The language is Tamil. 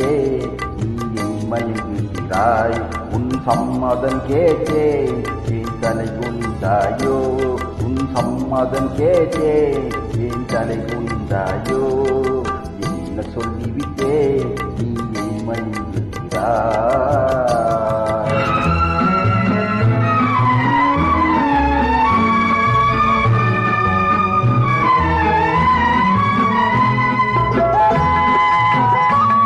விட்டேன் நீ மயங்குகிறாய் உன் சம்மதம் கேட்டேன் என் தலை குனிந்தாயோ உன் சம்மதம் கேட்டேன் என் தலை குனிந்தாயோ என்ன சொல்லிவிட்டேன் நீ மயங்குகிறாய்